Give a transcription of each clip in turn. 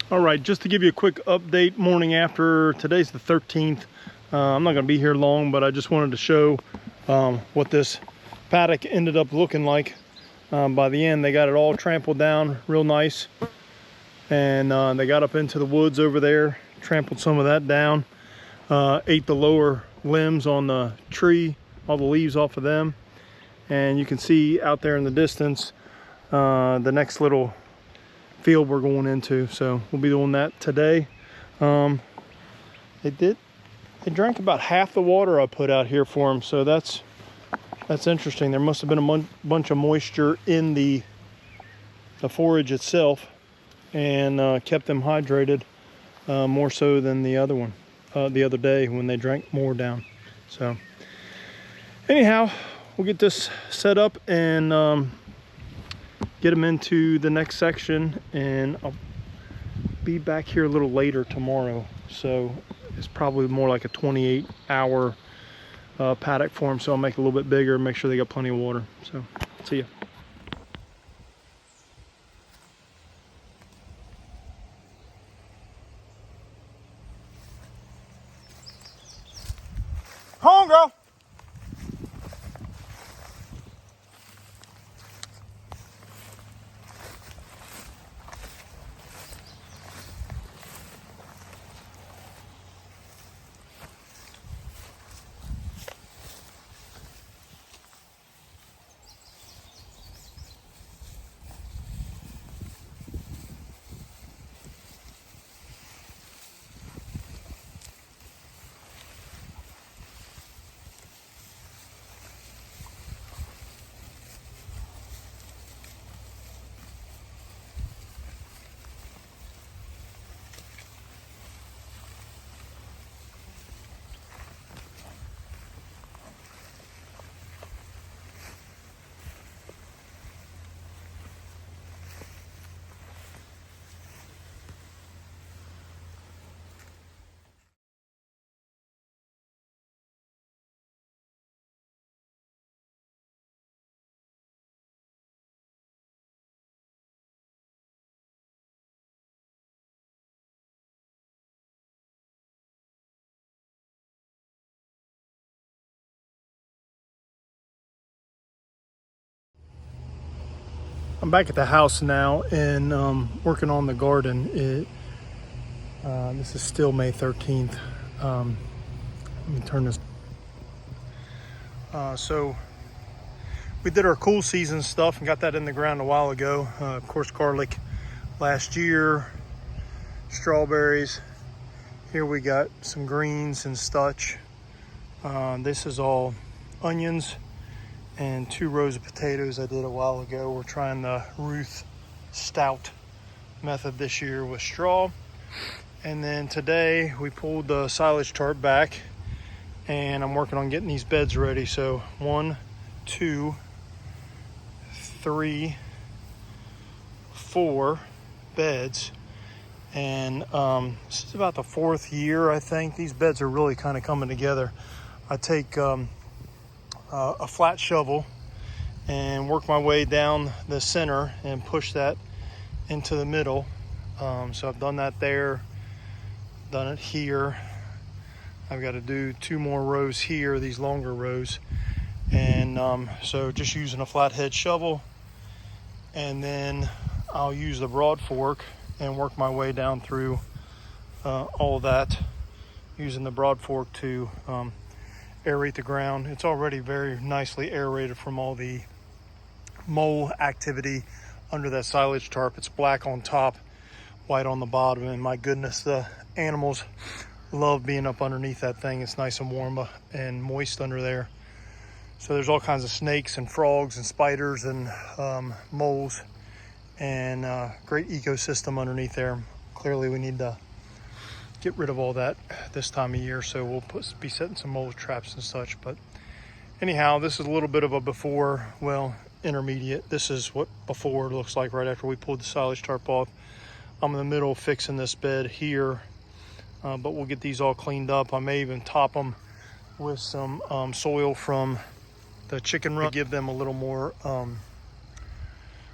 All right, just to give you a quick update, morning after. Today's the 13th. I'm not going to be here long, but I just wanted to show what this paddock ended up looking like. By the end, they got it all trampled down real nice, and they got up into the woods over there, trampled some of that down, ate the lower limbs on the tree, all the leaves off of them, and you can see out there in the distance the next little field we're going into, so we'll be doing that today. They drank about half the water I put out here for them, so that's interesting. There must have been a bunch of moisture in the forage itself, and kept them hydrated more so than the other one the other day when they drank more down. So anyhow, we'll get this set up and get them into the next section, and I'll be back here a little later tomorrow. So it's probably more like a 28-hour paddock for them, so I'll make it a little bit bigger, make sure they got plenty of water. So see ya. Home, girl. I'm back at the house now and working on the garden. This is still May 13th. Let me turn this. So we did our cool season stuff and got that in the ground a while ago. Of course, garlic last year, strawberries. Here we got some greens and stutch. This is all onions and 2 rows of potatoes I did a while ago. We're trying the Ruth Stout method this year with straw. And then today we pulled the silage tarp back, and I'm working on getting these beds ready. So 1, 2, 3, 4 beds. And this is about the 4th year, I think. These beds are really kind of coming together. I take a flat shovel and work my way down the center and push that into the middle. So I've done that there, done it here. I've got to do 2 more rows here, these longer rows. And so just using a flathead shovel, and then I'll use the broad fork and work my way down through all of that, using the broad fork to aerate the ground. It's already very nicely aerated from all the mole activity under that silage tarp. It's black on top, white on the bottom, and my goodness, the animals love being up underneath that thing. It's nice and warm and moist under there. So there's all kinds of snakes and frogs and spiders and moles, and great ecosystem underneath there. Clearly we need to get rid of all that this time of year, so we'll be setting some mole traps and such. But anyhow, this is a little bit of a before, well, intermediate. This is what before looks like right after we pulled the silage tarp off. I'm in the middle fixing this bed here, but we'll get these all cleaned up. I may even top them with some soil from the chicken run to give them a little more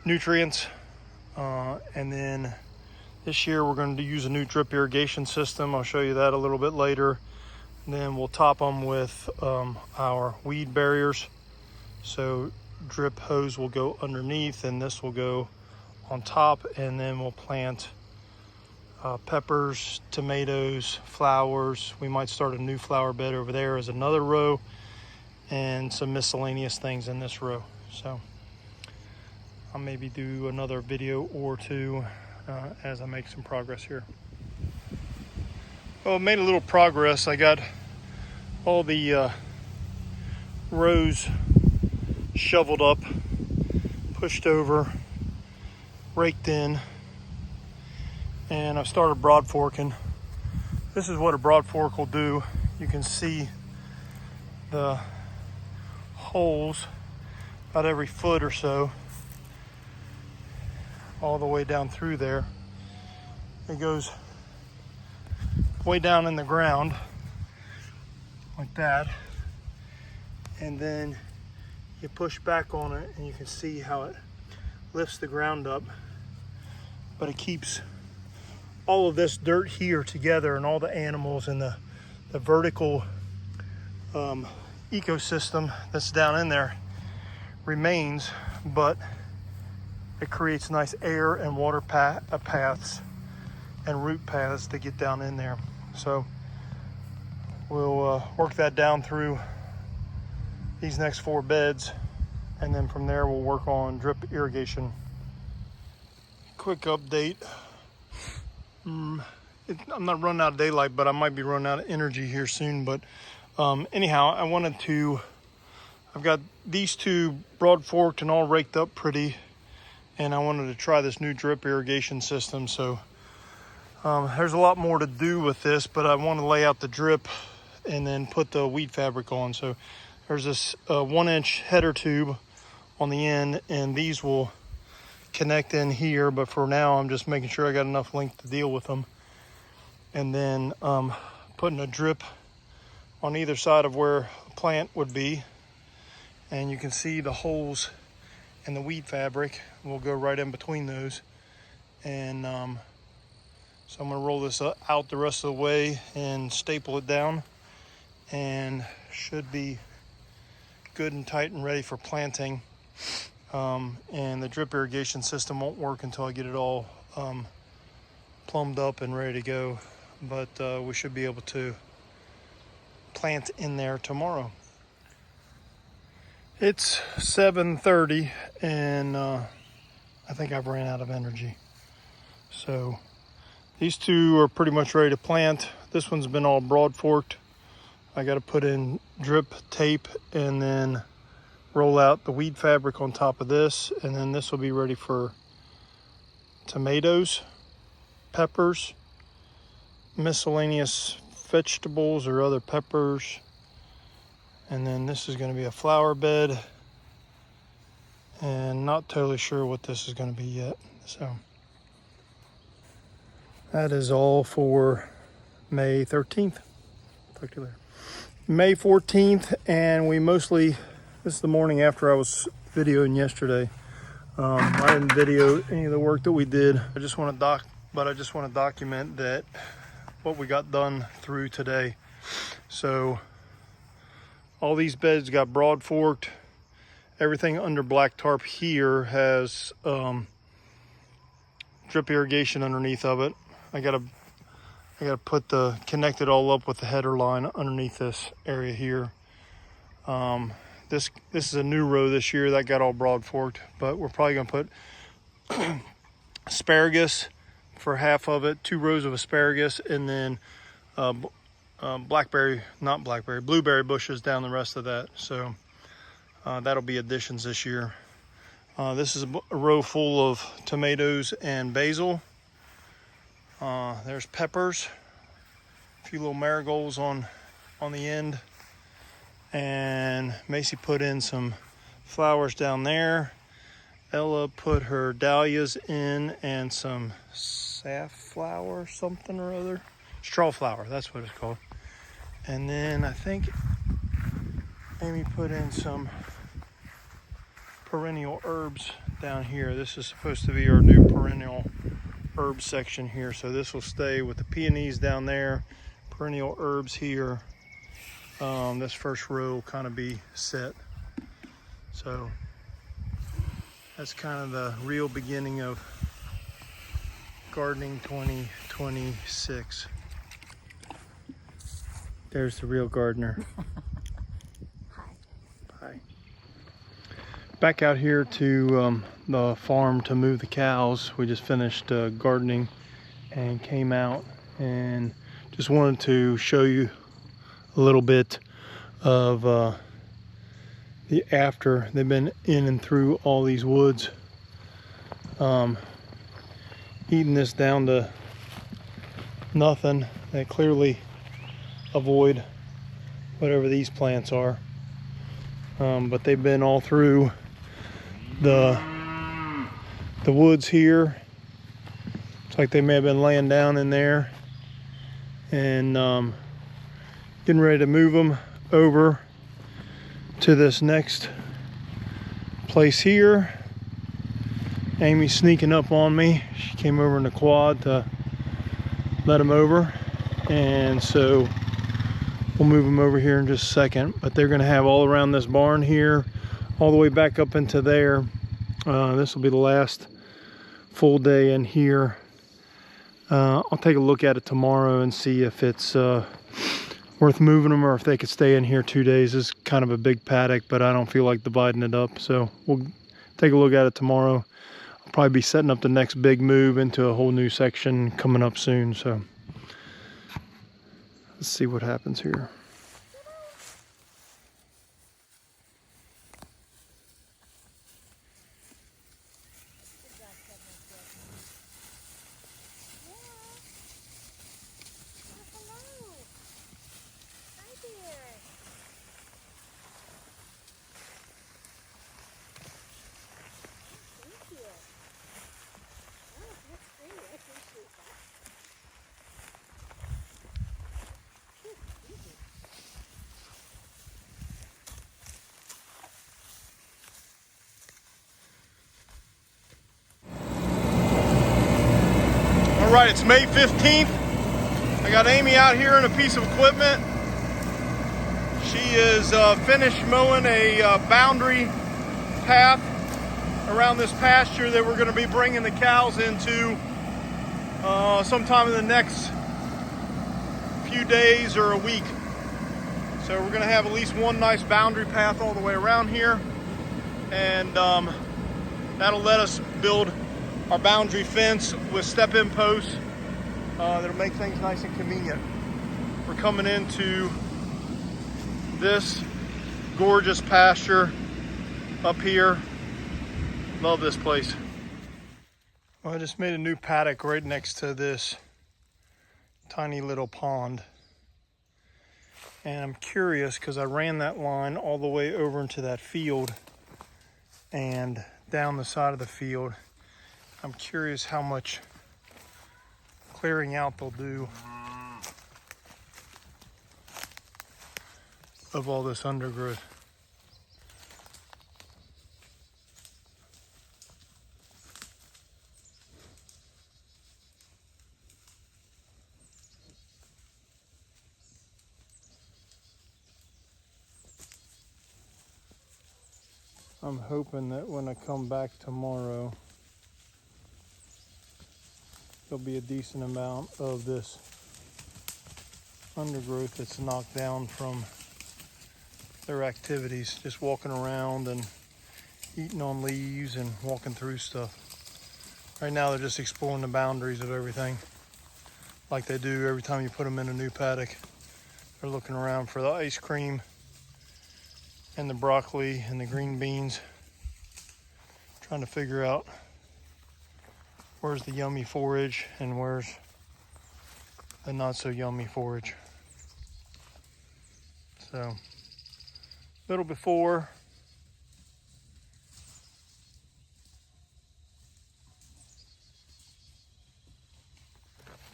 nutrients, and then This year we're going to use a new drip irrigation system. I'll show you that a little bit later. And then we'll top them with our weed barriers. So drip hose will go underneath and this will go on top, and then we'll plant peppers, tomatoes, flowers. We might start a new flower bed over there as another row, and some miscellaneous things in this row. So I'll maybe do another video or two as I make some progress here. Well, I made a little progress. I got all the rows shoveled up, pushed over, raked in, and I've started broad forking. This is what a broad fork will do. You can see the holes about every foot or so, all the way down through there. It goes way down in the ground like that, and then you push back on it and you can see how it lifts the ground up, but it keeps all of this dirt here together, and all the animals and the vertical ecosystem that's down in there remains, but it creates nice air and water paths and root paths to get down in there. So we'll work that down through these next 4 beds, and then from there we'll work on drip irrigation. Quick update. I'm not running out of daylight, but I might be running out of energy here soon. But anyhow, I've got these 2 broad forked and all raked up pretty, and I wanted to try this new drip irrigation system. So there's a lot more to do with this, but I want to lay out the drip and then put the weed fabric on. So there's this 1-inch header tube on the end, and these will connect in here, but for now I'm just making sure I got enough length to deal with them. And then putting a drip on either side of where a plant would be, and you can see the holes in the weed fabric will go right in between those. And so I'm going to roll this out the rest of the way and staple it down, and should be good and tight and ready for planting. And the drip irrigation system won't work until I get it all plumbed up and ready to go, but we should be able to plant in there tomorrow. It's 7:30 and I think I've ran out of energy. So these 2 are pretty much ready to plant. This one's been all broad forked. I got to put in drip tape and then roll out the weed fabric on top of this, and then this will be ready for tomatoes, peppers, miscellaneous vegetables or other peppers, and then this is going to be a flower bed, and not totally sure what this is going to be yet. So that is all for May 13th. Talk to you later. May 14th, and this is the morning after I was videoing yesterday. I didn't video any of the work that we did. I just want to document that what we got done through today. So all these beds got broad forked. Everything under black tarp here has drip irrigation underneath of it. I gotta connect it all up with the header line underneath this area here. This is a new row this year that got all broad forked, but we're probably gonna put asparagus for half of it, 2 rows of asparagus, and then blueberry bushes down the rest of that. So that'll be additions this year. This is a row full of tomatoes and basil. There's peppers, a few little marigolds on the end, and Macy put in some flowers down there. Ella put her dahlias in and some safflower something or other. Straw flower, that's what it's called. And then I think Amy put in some perennial herbs down here. This is supposed to be our new perennial herb section here. So this will stay with the peonies down there, perennial herbs here. This first row will kind of be set. So that's kind of the real beginning of gardening 2026. There's the real gardener. Hi. Back out here to the farm to move the cows. We just finished gardening and came out and just wanted to show you a little bit of the after. They've been in and through all these woods, eating this down to nothing. They clearly avoid whatever these plants are, but they've been all through the woods here. It's like they may have been laying down in there, and getting ready to move them over to this next place here. Amy's sneaking up on me. She came over in the quad to let them over, and so we'll move them over here in just a second. But they're going to have all around this barn here, all the way back up into there. This will be the last full day in here. I'll take a look at it tomorrow and see if it's worth moving them or if they could stay in here 2 days. It's kind of a big paddock, but I don't feel like dividing it up. So we'll take a look at it tomorrow. I'll probably be setting up the next big move into a whole new section coming up soon. So let's see what happens here. All right, it's May 15th. I got Amy out here in a piece of equipment. She is finished mowing a boundary path around this pasture that we're going to be bringing the cows into sometime in the next few days or a week. So we're going to have at least one nice boundary path all the way around here, and that'll let us build our boundary fence with step-in posts that'll make things nice and convenient. We're coming into this gorgeous pasture up here. Love this place. Well, I just made a new paddock right next to this tiny little pond. And I'm curious because I ran that line all the way over into that field and down the side of the field. I'm curious how much clearing out they'll do of all this undergrowth. I'm hoping that when I come back tomorrow, there'll be a decent amount of this undergrowth that's knocked down from their activities, just walking around and eating on leaves and walking through stuff. Right now they're just exploring the boundaries of everything like they do every time you put them in a new paddock. They're looking around for the ice cream and the broccoli and the green beans, trying to figure out where's the yummy forage and where's the not so yummy forage. So, a little before.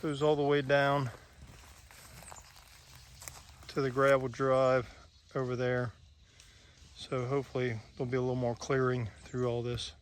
Goes all the way down to the gravel drive over there. So hopefully there'll be a little more clearing through all this.